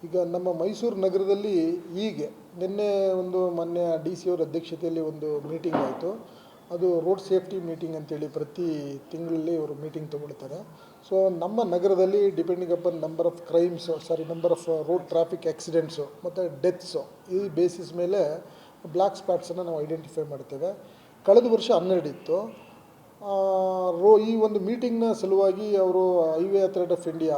ಈಗ ನಮ್ಮ ಮೈಸೂರು ನಗರದಲ್ಲಿ ಹೀಗೆ ನಿನ್ನೆ ಒಂದು ಮೊನ್ನೆ ಡಿ ಸಿ ಅವರ ಅಧ್ಯಕ್ಷತೆಯಲ್ಲಿ ಒಂದು ಮೀಟಿಂಗ್ ಆಯಿತು. ಅದು ರೋಡ್ ಸೇಫ್ಟಿ ಮೀಟಿಂಗ್ ಅಂತೇಳಿ ಪ್ರತಿ ತಿಂಗಳಲ್ಲಿ ಅವರು ಮೀಟಿಂಗ್ ತೊಗೊಳ್ತಾರೆ. ಸೊ ನಮ್ಮ ನಗರದಲ್ಲಿ depending upon number of number of road traffic accidents ಮತ್ತು ಡೆತ್ಸು ಈ ಬೇಸಿಸ್ ಮೇಲೆ ಬ್ಲ್ಯಾಕ್ ಸ್ಪಾಟ್ಸನ್ನು ನಾವು ಐಡೆಂಟಿಫೈ ಮಾಡ್ತೇವೆ. ಕಳೆದ ವರ್ಷ 12 ಇತ್ತು. ಈ ಒಂದು ಮೀಟಿಂಗ್ನ ಸಲುವಾಗಿ ಅವರು highway authority of India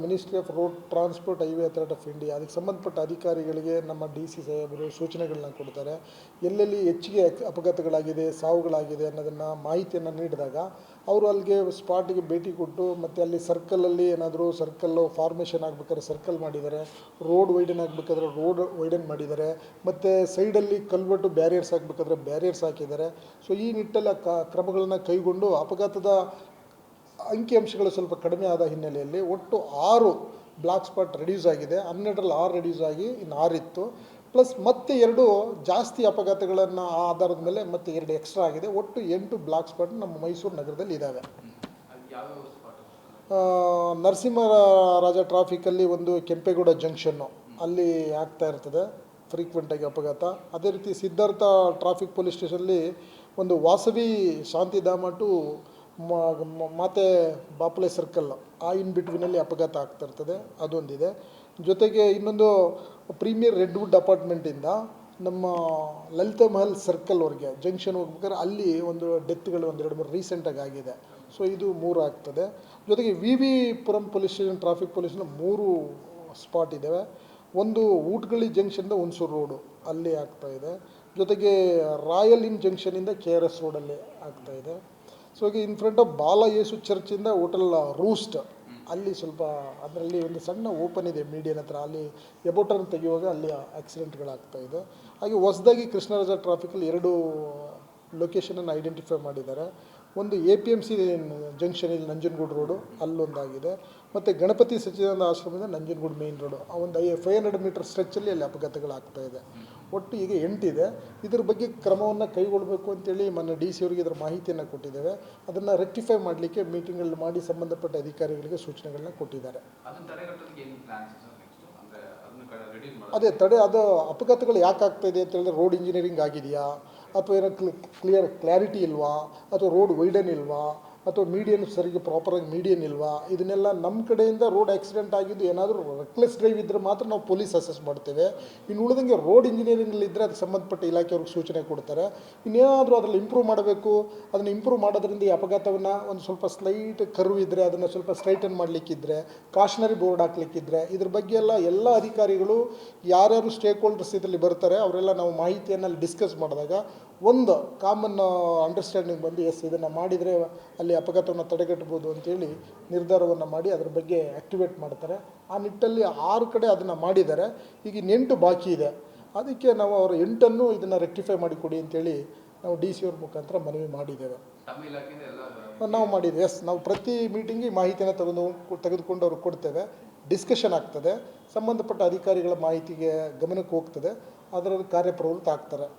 ministry of road transport highway authority of India ಅದಕ್ಕೆ ಸಂಬಂಧಪಟ್ಟ ಅಧಿಕಾರಿಗಳಿಗೆ ನಮ್ಮ ಡಿ ಸಿ ಸಾಹೇಬರು ಸೂಚನೆಗಳನ್ನ ಕೊಡ್ತಾರೆ. ಎಲ್ಲೆಲ್ಲಿ ಹೆಚ್ಚಿಗೆ ಅಪಘಾತಗಳಾಗಿದೆ, ಸಾವುಗಳಾಗಿದೆ ಅನ್ನೋದನ್ನು ಮಾಹಿತಿಯನ್ನು ನೀಡಿದಾಗ ಅವರು ಅಲ್ಲಿಗೆ ಸ್ಪಾಟಿಗೆ ಭೇಟಿ ಕೊಟ್ಟು ಮತ್ತು ಅಲ್ಲಿ ಸರ್ಕಲಲ್ಲಿ ಏನಾದರೂ ಸರ್ಕಲ್ಲು ಫಾರ್ಮೇಷನ್ ಆಗಬೇಕಾದ್ರೆ ಸರ್ಕಲ್ ಮಾಡಿದ್ದಾರೆ, ರೋಡ್ ವೈಡನ್ ಆಗಬೇಕಾದ್ರೆ ರೋಡ್ ವೈಡನ್ ಮಾಡಿದ್ದಾರೆ, ಮತ್ತು ಸೈಡಲ್ಲಿ ಕಲ್ವರ್ಟು ಬ್ಯಾರಿಯರ್ಸ್ ಹಾಕಬೇಕಾದ್ರೆ ಬ್ಯಾರಿಯರ್ಸ್ ಹಾಕಿದ್ದಾರೆ. ಸೊ ಈ ನಿಟ್ಟಲ್ಲಿ ಕ್ರಮಗಳನ್ನು ಕೈಗೊಂಡು ಅಪಘಾತದ ಅಂಕಿಅಂಶಗಳು ಸ್ವಲ್ಪ ಕಡಿಮೆ ಆದ ಹಿನ್ನೆಲೆಯಲ್ಲಿ ಒಟ್ಟು 6 ಬ್ಲ್ಯಾಕ್ ಸ್ಪಾಟ್ ರೆಡ್ಯೂಸ್ ಆಗಿದೆ. 12ರಲ್ಲಿ 6 ರೆಡ್ಯೂಸ್ ಆಗಿ ಇನ್ನು 6 ಇತ್ತು. ಪ್ಲಸ್ ಮತ್ತೆ 2 ಜಾಸ್ತಿ ಅಪಘಾತಗಳನ್ನು ಆಧಾರದ ಮೇಲೆ ಮತ್ತೆ 2 ಎಕ್ಸ್ಟ್ರಾ ಆಗಿದೆ. ಒಟ್ಟು 8 ಬ್ಲ್ಯಾಕ್ ಸ್ಪಾಟ್ ನಮ್ಮ ಮೈಸೂರು ನಗರದಲ್ಲಿ ಇದ್ದಾವೆ. ನರಸಿಂಹರಾಜ ಟ್ರಾಫಿಕಲ್ಲಿ ಒಂದು ಕೆಂಪೇಗೌಡ ಜಂಕ್ಷನ್ನು ಅಲ್ಲಿ ಆಗ್ತಾ ಇರ್ತದೆ ಫ್ರೀಕ್ವೆಂಟಾಗಿ ಅಪಘಾತ. ಅದೇ ರೀತಿ ಸಿದ್ಧಾರ್ಥ ಟ್ರಾಫಿಕ್ ಪೊಲೀಸ್ ಸ್ಟೇಷನಲ್ಲಿ ಒಂದು ವಾಸವಿ ಶಾಂತಿಧಾಮ ಟು ಮತ್ತು ಬಾಪಲೆ ಸರ್ಕಲ್ ಇನ್ ಬಿಟ್ವೀನಲ್ಲಿ ಅಪಘಾತ ಆಗ್ತಾ ಇರ್ತದೆ, ಅದೊಂದಿದೆ. ಜೊತೆಗೆ ಇನ್ನೊಂದು ಪ್ರೀಮಿಯರ್ ರೆಡ್ವುಡ್ ಅಪಾರ್ಟ್ಮೆಂಟಿಂದ ನಮ್ಮ ಲಲಿತಾ ಮಹಲ್ ಸರ್ಕಲ್ವರೆಗೆ ಜಂಕ್ಷನ್ ಹೋಗ್ಬೇಕಾದ್ರೆ ಅಲ್ಲಿ ಒಂದು ಡೆತ್ಗಳು 1-2-3 ರೀಸೆಂಟಾಗಿ ಆಗಿದೆ. ಸೊ ಇದು 3 ಆಗ್ತದೆ. ಜೊತೆಗೆ V Puram police station traffic ಪೊಲೀಸ್ನ 3 ಸ್ಪಾಟ್ ಇದ್ದಾವೆ. ಒಂದು ಊಟ್ಗಳಿ ಜಂಕ್ಷನ್ದ ಹುಣಸೂರು ರೋಡು ಅಲ್ಲಿ ಆಗ್ತಾಯಿದೆ. ಜೊತೆಗೆ ರಾಯಲ್ ಇನ್ ಜಂಕ್ಷನಿಂದ KRS ರೋಡಲ್ಲಿ ಆಗ್ತಾಯಿದೆ. ಸೊ ಈಗ ಇನ್ ಫ್ರಂಟ್ ಆಫ್ ಬಾಲ ಯೇಸು ಚರ್ಚಿಂದ ಹೋಟೆಲ್ ರೂಸ್ಟ್ ಅಲ್ಲಿ ಸ್ವಲ್ಪ ಅದರಲ್ಲಿ ಒಂದು ಸಣ್ಣ ಓಪನ್ ಇದೆ ಮೀಡಿಯನ್ ಹತ್ರ, ಅಲ್ಲಿ ಎಬೋಟರ್ನ ತೆಗೆಯುವಾಗ ಅಲ್ಲಿ ಆಕ್ಸಿಡೆಂಟ್ಗಳಾಗ್ತಾಯಿದೆ. ಹಾಗೆ ಹೊಸದಾಗಿ ಕೃಷ್ಣರಾಜ ಟ್ರಾಫಿಕಲ್ಲಿ 2 ಲೊಕೇಶನನ್ನು ಐಡೆಂಟಿಫೈ ಮಾಡಿದ್ದಾರೆ. ಒಂದು APMC ಜಂಕ್ಷನ್ ಇಲ್ಲಿ ನಂಜನಗೂಡು ರೋಡು ಅಲ್ಲೊಂದಾಗಿದೆ, ಮತ್ತು ಗಣಪತಿ ಸಚ್ಚಿದಾನಂದ ಆಶ್ರಮದಿಂದ ನಂಜನಗೂಡು ಮೇನ್ ರೋಡು ಒಂದು 500 ಮೀಟರ್ ಸ್ಟ್ರೆಚ್ಚಲ್ಲಿ ಅಲ್ಲಿ ಅಪಘಾತಗಳಾಗ್ತಾಯಿದೆ. ಒಟ್ಟು ಈಗ 8 ಇದೆ. ಇದ್ರ ಬಗ್ಗೆ ಕ್ರಮವನ್ನು ಕೈಗೊಳ್ಳಬೇಕು ಅಂತೇಳಿ ಮೊನ್ನೆ ಡಿ ಸಿ ಅವರಿಗೆ ಇದರ ಮಾಹಿತಿಯನ್ನು ಕೊಟ್ಟಿದ್ದೇವೆ. ಅದನ್ನು ರೆಕ್ಟಿಫೈ ಮಾಡಲಿಕ್ಕೆ ಮೀಟಿಂಗ್ಗಳು ಮಾಡಿ ಸಂಬಂಧಪಟ್ಟ ಅಧಿಕಾರಿಗಳಿಗೆ ಸೂಚನೆಗಳನ್ನ ಕೊಟ್ಟಿದ್ದಾರೆ. ಅದೇ ಅದು ಅಪಘಾತಗಳು ಯಾಕೆ ಆಗ್ತಾಯಿದೆ ಅಂತ ಹೇಳಿದ್ರೆ ರೋಡ್ ಇಂಜಿನಿಯರಿಂಗ್ ಆಗಿದೆಯಾ, ಅಥವಾ ಏನೋ ಕ್ಲಾರಿಟಿ ಇಲ್ವಾ, ಅಥವಾ ರೋಡ್ ವೈಡನ್ ಇಲ್ವಾ, ಅಥವಾ ಮೀಡಿಯನ್ ಸರಿಗೆ ಪ್ರಾಪರಾಗಿ ಮೀಡಿಯನ್ ಇಲ್ವಾ, ಇದನ್ನೆಲ್ಲ ನಮ್ಮ ಕಡೆಯಿಂದ ರೋಡ್ ಆಕ್ಸಿಡೆಂಟ್ ಆಗಿದ್ದು ಏನಾದರೂ ರೆಕ್ಲೆಸ್ ಡ್ರೈವ್ ಇದ್ದರೆ ಮಾತ್ರ ನಾವು ಪೊಲೀಸ್ ಅಸೆಸ್ ಮಾಡ್ತೇವೆ. ಇನ್ನು ಉಳಿದಂಗೆ ರೋಡ್ ಇಂಜಿನಿಯರಿಂಗಲ್ಲಿದ್ದರೆ ಅದಕ್ಕೆ ಸಂಬಂಧಪಟ್ಟ ಇಲಾಖೆಯವ್ರಿಗೆ ಸೂಚನೆ ಕೊಡ್ತಾರೆ. ಇನ್ನೇನಾದರೂ ಅದರಲ್ಲಿ ಇಂಪ್ರೂವ್ ಮಾಡಬೇಕು, ಅದನ್ನು ಇಂಪ್ರೂವ್ ಮಾಡೋದ್ರಿಂದ ಈ ಅಪಘಾತವನ್ನು ಒಂದು ಸ್ವಲ್ಪ ಸ್ಲೈಟ್ ಕರ್ವ್ ಇದ್ದರೆ ಅದನ್ನು ಸ್ವಲ್ಪ ಸ್ಟ್ರೈಟನ್ ಮಾಡಲಿಕ್ಕಿದ್ರೆ, ಕಾಷನರಿ ಬೋರ್ಡ್ ಹಾಕ್ಲಿಕ್ಕಿದ್ರೆ, ಇದ್ರ ಬಗ್ಗೆ ಎಲ್ಲ ಅಧಿಕಾರಿಗಳು ಯಾರ್ಯಾರು ಸ್ಟೇಕ್ ಹೋಲ್ಡರ್ಸ್ ಇದರಲ್ಲಿ ಬರ್ತಾರೆ ಅವರೆಲ್ಲ ನಾವು ಮಾಹಿತಿಯನ್ನು ಅಲ್ಲಿ ಡಿಸ್ಕಸ್ ಮಾಡಿದಾಗ ಒಂದು ಕಾಮನ್ ಅಂಡರ್ಸ್ಟ್ಯಾಂಡಿಂಗ್ ಬಂದು ಇದನ್ನು ಮಾಡಿದರೆ ಅಲ್ಲಿ ಅಪಘಾತವನ್ನು ತಡೆಗಟ್ಟಬೋದು ಅಂತೇಳಿ ನಿರ್ಧಾರವನ್ನು ಮಾಡಿ ಅದ್ರ ಬಗ್ಗೆ ಆ್ಯಕ್ಟಿವೇಟ್ ಮಾಡ್ತಾರೆ. ಆ ನಿಟ್ಟಲ್ಲಿ 6 ಕಡೆ ಅದನ್ನು ಮಾಡಿದ್ದಾರೆ. ಈಗ 8 ಬಾಕಿ ಇದೆ. ಅದಕ್ಕೆ ನಾವು ಅವರು 8ಅನ್ನು ಇದನ್ನು ರೆಕ್ಟಿಫೈ ಮಾಡಿಕೊಡಿ ಅಂತೇಳಿ ನಾವು ಡಿ ಸಿ ಅವ್ರ ಮುಖಾಂತರ ಮನವಿ ಮಾಡಿದ್ದೇವೆ. ನಾವು ಮಾಡಿದ್ದೇವೆ. ನಾವು ಪ್ರತಿ ಮೀಟಿಂಗಿಗೆ ಮಾಹಿತಿಯನ್ನು ತೆಗೆದುಕೊಂಡು ಅವ್ರಿಗೆ ಕೊಡ್ತೇವೆ. ಡಿಸ್ಕಷನ್ ಆಗ್ತದೆ, ಸಂಬಂಧಪಟ್ಟ ಅಧಿಕಾರಿಗಳ ಮಾಹಿತಿಗೆ ಗಮನಕ್ಕೆ ಹೋಗ್ತದೆ, ಅದರಲ್ಲಿ ಕಾರ್ಯಪ್ರವೃತ್ತ ಆಗ್ತಾರೆ.